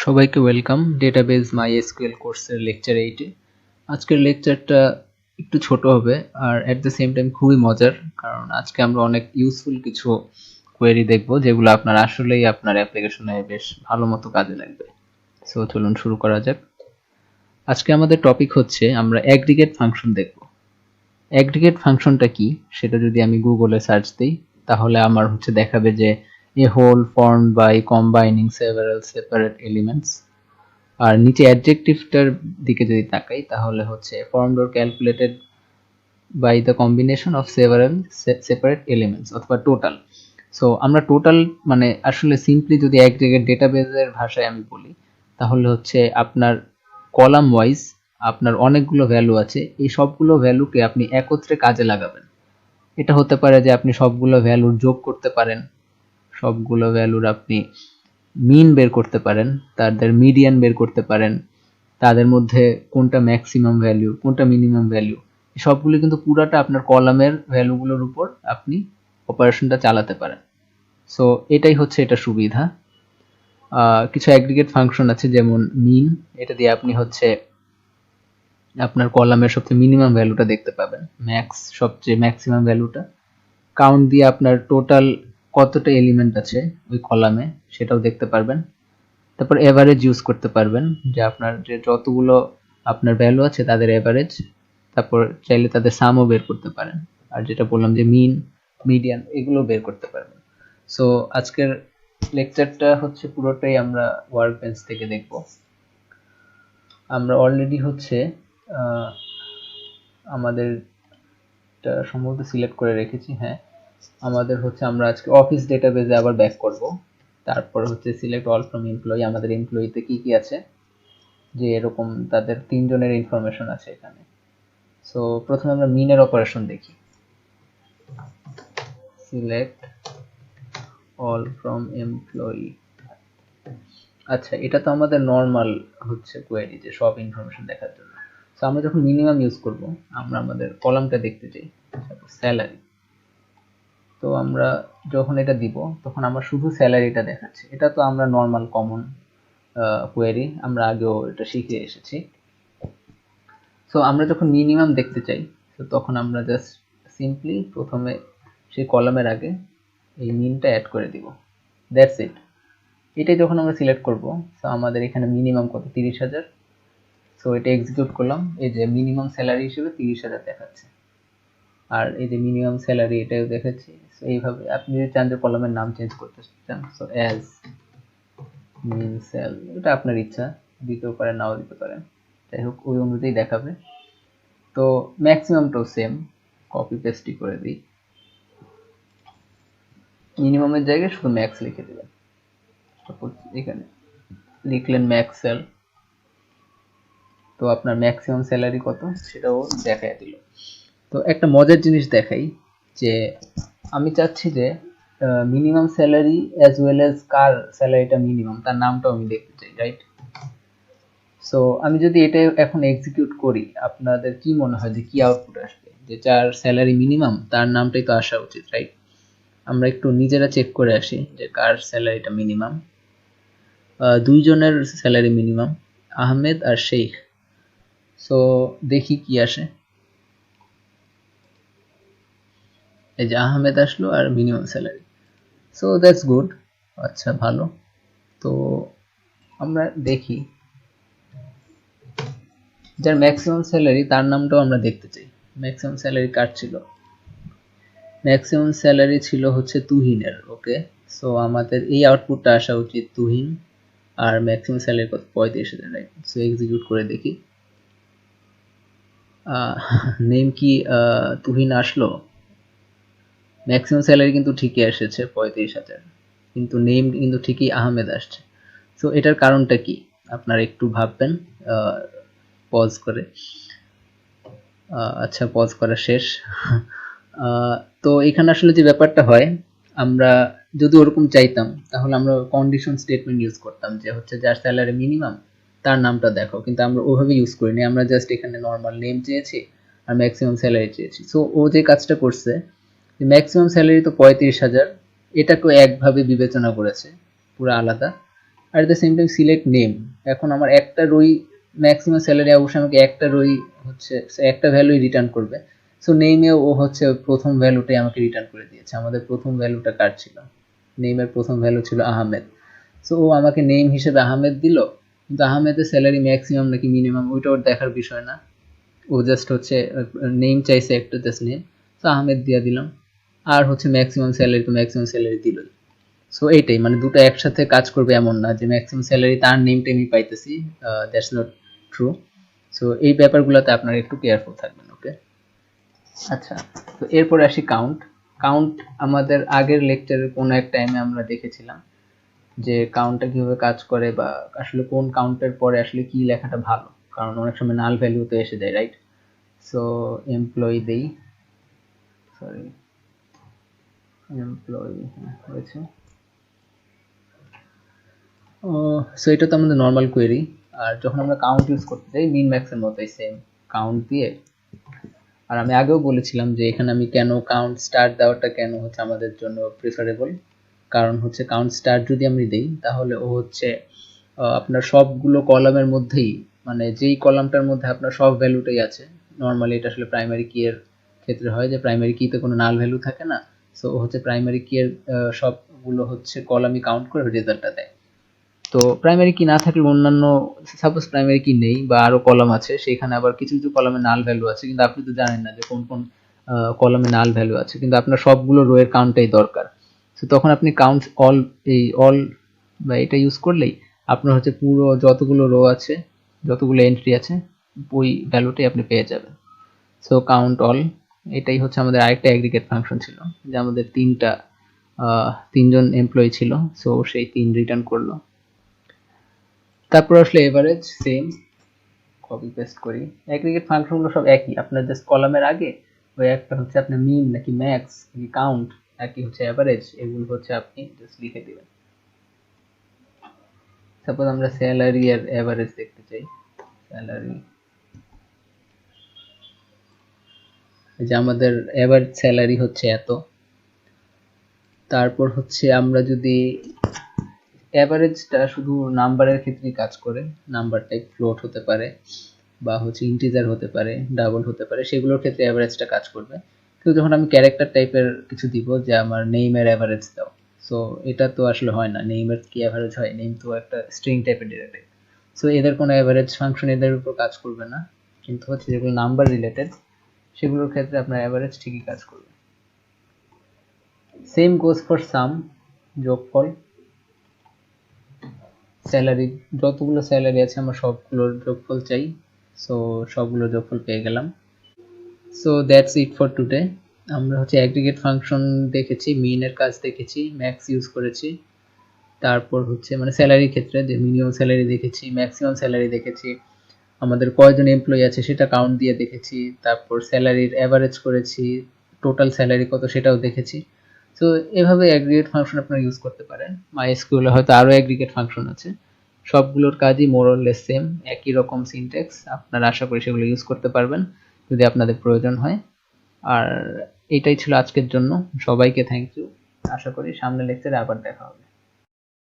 সবাইকে welcome database MySQL কোর্সের lecture 8 এ। আজকের লেকচারটা একটু ছোট হবে আর এট দ্য সেম টাইম খুবই মজার, কারণ আজকে আমরা অনেক ইউজফুল কিছু কোয়েরি দেখব যেগুলো আপনার আসলেই আপনার অ্যাপ্লিকেশনে বেশ ভালো মতো কাজে লাগবে। সো চলুন শুরু করা যাক। আজকে আমাদের টপিক হচ্ছে আমরা অ্যাগ্রিগেট ফাংশন দেখব। অ্যাগ্রিগেট ফাংশনটা কি সেটা যদি আমি গুগলে সার্চ দিই তাহলে আমার দেখাবে যে a whole formed by combining several separate elements। আর নিচে অ্যাডজেক্টিভটার দিকে যদি তাকাই তাহলে formed or calculated by the combination of several separate elements অথবা টোটাল। সো আমরা টোটাল মানে আসলে সিম্পলি যদি অ্যাগ্রিগেট ডেটাবেজের ভাষায় আমি বলি তাহলে আপনার কলাম ওয়াইজ আপনার অনেকগুলো ভ্যালু আছে, এই সবগুলো ভ্যালুকে আপনি একত্রে কাজে লাগাবেন। এটা হতে পারে যে আপনি সবগুলো ভ্যালুর যোগ করতে পারেন, সবগুলো ভ্যালুর আপনি মিন বের করতে পারেন, তাদের মিডিয়ান বের করতে পারেন, তাদের মধ্যে কোনটা ম্যাক্সিমাম ভ্যালু কোনটা মিনিমাম ভ্যালু, সবগুলো কিন্তু পুরাটা আপনার কলামের ভ্যালুগুলোর উপর আপনি অপারেশনটা চালাতে পারেন। সো এটাই এটা সুবিধা। কিছু অ্যাগ্রিগেট ফাংশন আছে যেমন মিন, এটা দিয়ে আপনি আপনার কলামের সবচেয়ে মিনিমাম ভ্যালুটা দেখতে পাবেন, ম্যাক্স সবচেয়ে ম্যাক্সিমাম ভ্যালুটা, কাউন্ট দিয়ে আপনার টোটাল কতটা এলিমেন্ট আছে ওই কলামে সেটাও দেখতে পারবেন। তারপর এভারেজ ইউজ করতে পারবেন, যে আপনার যে যতগুলো আপনার ভ্যালু আছে তাদের এভারেজ, তারপর চাইলে তাদের সামও বের করতে পারেন, আর যেটা বললাম যে মিন মিডিয়ান এগুলো বের করতে পারবেন। সো আজকের লেকচারটা পুরোটাই আমরা ওয়ার্কবেঞ্চ থেকে দেখব। আমরা অলরেডি আমাদের সম্ভবত সিলেক্ট করে রেখেছি। হ্যাঁ, আমাদের আমরা আজকে অফিস ডেটাবেজে আবার ব্যাক করব। তারপর সিলেক্ট অল ফ্রম এমপ্লয়ি, আমাদের এমপ্লয়িতে কি কি আছে, যে এরকম তাদের তিনজনের ইনফরমেশন আছে এখানে। সো প্রথমে আমরা মিনের অপারেশন দেখি। Select all from employee. আচ্ছা, এটা তো আমাদের নর্মাল কোয়েরি, যে সব ইনফরমেশন দেখার জন্য। সো আমরা যখন মিনিমাম ইউজ করব, আমরা আমাদের কলামটা দেখতে চাই, স্যালারি। তো আমরা যখন এটা দিব তখন আমরা শুধু স্যালারিটা দেখাচ্ছে। এটা তো আমরা নর্মাল কমন কোয়েরি, আমরা আগেও এটা শিখে এসেছি। সো আমরা যখন মিনিমাম দেখতে চাই তো তখন আমরা জাস্ট সিম্পলি প্রথমে সেই কলামের আগে এই মিনটা অ্যাড করে দিব, দ্যাটস ইট। এটাই যখন আমরা সিলেক্ট করব, সো আমাদের এখানে মিনিমাম কত, 30,000। সো এটা এক্সিকিউট করলাম, এই যে মিনিমাম স্যালারি হিসেবে 30,000 দেখাচ্ছে, আর এই যে মিনিমাম স্যালারি এটাও দেখাচ্ছে। সো এইভাবে আপনি যদি চান যে কলামের নাম চেঞ্জ করতে চান, সো অ্যাজ মিন সেল, এটা আপনার ইচ্ছা, দিতেও পারেন নাও দিতে পারেন, যাই হোক ওই অনুযায়ী দেখাবে। তো ম্যাক্সিমামটাও সেম, কপি পেস্টই করে দিই, মিনিমামের জায়গায় শুধু ম্যাক্স লিখে দেবেন। এখানে লিখলেন ম্যাক্স সেল, তো আপনার ম্যাক্সিমাম স্যালারি কত সেটাও দেখাই দিল। তো একটা মজার জিনিস দেখাই, যে আমি চাচ্ছি যে minimum salary as well as কার স্যালারিটা মিনিমাম তার নামটাও আমি দেখতে চাই, রাইট? সো আমি যদি এটা এখন এক্সিকিউট করি, আপনাদের কি মনে হয় যে কি আউটপুট আসবে? যে যার স্যালারি মিনিমাম তার নামটাই তো আসা উচিত, রাইট? আমরা একটু নিজেরা চেক করে আসি যে কার স্যালারিটা মিনিমাম। দুইজনের স্যালারি মিনিমাম, আহমেদ আর শেখ। সো দেখি কি আসে। এই যে আহমেদ আসলো আর minimum salary. So that's good, আচ্ছা ভালো। তো আমরা দেখি যার ম্যাক্সিমাম স্যালারি তার নামটাও আমরা দেখতে চাই। ম্যাক্সিমাম স্যালারি কার ছিল? ম্যাক্সিমাম স্যালারি ছিল তুহিনের। ওকে, সো আমাদের এই আউটপুটটা আসা উচিত তুহিন, আর ম্যাক্সিমাম স্যালারি কত, 35,000, রাইট? সো এক্সিকিউট করে দেখি, নেম কি তুহিন আসলো? ম্যাক্সিমাম স্যালারি কিন্তু ঠিকই এসেছে 35,000, কিন্তু নেম কিন্তু ঠিকই আহমেদ আসছে। সো এটার কারণটা কি আপনারা একটু ভাববেন পজ করে। আচ্ছা, পজ করা শেষ। তো এখানে আসলে যে ব্যাপারটা হয়, আমরা যদি ওরকম চাইতাম তাহলে আমরা কন্ডিশন স্টেটমেন্ট ইউজ করতাম, যে যার স্যালারি মিনিমাম তার নামটা দেখো, কিন্তু আমরা ওভাবে ইউজ করিনি। আমরা জাস্ট এখানে নর্মাল নেম চেয়েছি আর ম্যাক্সিমাম স্যালারি চেয়েছি। সো ও যে কাজটা করছে, ম্যাক্সিমাম স্যালারি তো 35,000, এটাকেও একভাবে বিবেচনা করেছে, পুরো আলাদা। আর at the same time select name. এখন আমার একটা রোই ম্যাক্সিমাম স্যালারি অবশ্যই আমাকে একটা রোই হচ্ছে একটা ভ্যালুই রিটার্ন করবে। সো নেমে ও হচ্ছে প্রথম ভ্যালুটাই আমাকে রিটার্ন করে দিয়েছে। আমাদের প্রথম ভ্যালুটা কার ছিল? নেমের প্রথম ভ্যালু ছিল আহমেদ। সো ও আমাকে নেম হিসেবে আহমেদ দিল, কিন্তু আহমেদের স্যালারি ম্যাক্সিমাম নাকি মিনিমাম ওইটা ওর দেখার বিষয় না। ও জাস্ট হচ্ছে নেম চাইছে একটা, জাস্ট নেম। তো আহমেদ দিয়ে দিলাম। আর হচ্ছে ম্যাক্সিমাম স্যালারি তো ম্যাক্সিমাম স্যালারি দিল। সো এইটাই, মানে দুটো একসাথে কাজ করবে এমন না যে ম্যাক্সিমাম স্যালারি তার নেম টেমই পাইতেছি। That's not true. সো এই ব্যাপারগুলোতে আপনারা একটু কেয়ারফুল থাকবেন। ওকে, আচ্ছা। তো এরপরে আসি কাউন্ট। কাউন্ট আমাদের আগের লেকচারের কোনো এক টাইমে আমরা দেখেছিলাম যে কাউন্টটা কিভাবে কাজ করে, বা আসলে কোন কাউন্টের পরে আসলে কি লেখাটা ভালো, কারণ অনেক সময় নাল ভ্যালু তো এসে যায়, রাইট? সো এমপ্লয়ি দেই, সরি এমপ্লয়ি হয়েছে। সো এটা তো আমাদের নর্মাল কোয়েরি। আর যখন আমরা কাউন্ট ইউজ করতে চাই মিন ম্যাক্সের মতোই সেম কাউন্ট দিয়ে। আর আমি আগেও বলেছিলাম যে এখানে আমি কেন কাউন্ট স্টার দেওয়াটা কেন হচ্ছে আমাদের জন্য প্রিফারেবল। কারণ হচ্ছে কাউন্ট স্টার যদি আমি দেই তাহলে ও হচ্ছে আপনার সবগুলো কলামের মধ্যেই, মানে যেই কলামটার মধ্যে আপনার সব ভ্যালুটাই আছে। নর্মালি এটা আসলে প্রাইমারি কি এর ক্ষেত্রে হয় যে প্রাইমারি কিতে কোনো নাল ভ্যালু থাকে না। সো হচ্ছে প্রাইমারি কি এর সবগুলো হচ্ছে কলামই কাউন্ট করে রেজাল্টটা দেয়। তো প্রাইমারি কি না থাকলে অন্যান্য, সাপোজ প্রাইমারি কি নেই বা আরো কলাম আছে, সেখানে আবার কিছু কিছু কলামে নাল ভ্যালু আছে, কিন্তু আপনি তো জানেন না যে কোন কোন কলামে নাল ভ্যালু আছে, কিন্তু আপনার সবগুলো রো এর কাউন্টটাই দরকার। তো তখন আপনি কাউন্ট অল, এই অল বা এটা ইউজ করলেই আপনার হচ্ছে পুরো যতগুলো রো আছে, যতগুলো এন্ট্রি আছে, ওই ভ্যালুটাই আপনি পেয়ে যাবেন। সো কাউন্ট অল, এটাই হচ্ছে আমাদের আরেকটা অ্যাগ্রিগেট ফাংশন ছিল, যে আমাদের তিনজন এমপ্লয়ি ছিল। সো সেই তিন রিটার্ন করলো। তারপর আসলে এভারেজ সেম, কপি পেস্ট করি। অ্যাগ্রিগেট ফাংশনগুলো সব একই, আপনার জাস্ট কলামের আগে ওই একটা হচ্ছে আপনার মিন নাকি ম্যাক্স নাকি কাউন্ট নাকি হচ্ছে অ্যাভারেজ, এগুলো হচ্ছে আপনি জাস্ট লিখে দিবেন। সাপোজ আমরা স্যালারি আর অ্যাভারেজ দেখতে চাই। স্যালারি, যে আমাদের অ্যাভারেজ স্যালারি হচ্ছে এত। তারপর হচ্ছে আমরা যদি অ্যাভারেজটা শুধু নাম্বারের ক্ষেত্রেই কাজ করে, নাম্বার টাইপ ফ্লোট হতে পারে বা হচ্ছে ইন্টিজার হতে পারে, ডাবল হতে পারে, সেগুলোর ক্ষেত্রে অ্যাভারেজটা কাজ করবে। কিন্তু যখন আমি ক্যারেক্টার টাইপের কিছু দিব যে আমার নেইমের অ্যাভারেজ দাও, সো এটা তো আসলে হয় না। নেইমের কি অ্যাভারেজ হয়? নেইম তো একটা স্ট্রিং টাইপের ডেটা টাইপ। সো এদের কোনো অ্যাভারেজ ফাংশন এদের উপর কাজ করবে না, কিন্তু হচ্ছে যেগুলো নাম্বার রিলেটেড সেগুলোর ক্ষেত্রে আপনার অ্যাভারেজ ঠিকই কাজ করবে। সেম গোজ ফর সাম, যোগফল। স্যালারি, যতগুলো স্যালারি আছে আমার সবগুলোর যোগফল চাই। সো সবগুলো যোগফল পেয়ে গেলাম। So that's it for today. আমরা হচ্ছে অ্যাগ্রিগেট ফাংশন দেখেছি, মিনের কাজ দেখেছি, ম্যাক্স ইউজ করেছি। তারপর হচ্ছে মানে স্যালারির ক্ষেত্রে যে মিনিমাম স্যালারি দেখেছি, ম্যাক্সিমাম স্যালারি দেখেছি, আমাদের কয়জন এমপ্লয়ি আছে সেটা কাউন্ট দিয়ে দেখেছি, তারপর স্যালারির অ্যাভারেজ করেছি, টোটাল স্যালারি কত সেটাও দেখেছি। তো এভাবে অ্যাগ্রিগেট ফাংশন আপনারা ইউজ করতে পারেন। মাইএসকিউএল হয়তো আরো অ্যাগ্রিগেট ফাংশন আছে, সবগুলোর কাজই মোর অর লেস সেম, একই রকম সিনট্যাক্স। আপনারা আশা করি সেগুলো ইউজ করতে পারবেন যদি আপনাদের প্রয়োজন হয়। আর এটাই ছিল আজকের জন্য। সবাইকে থ্যাংক ইউ। আশা করি সামনের লেকচারে আবার দেখা হবে।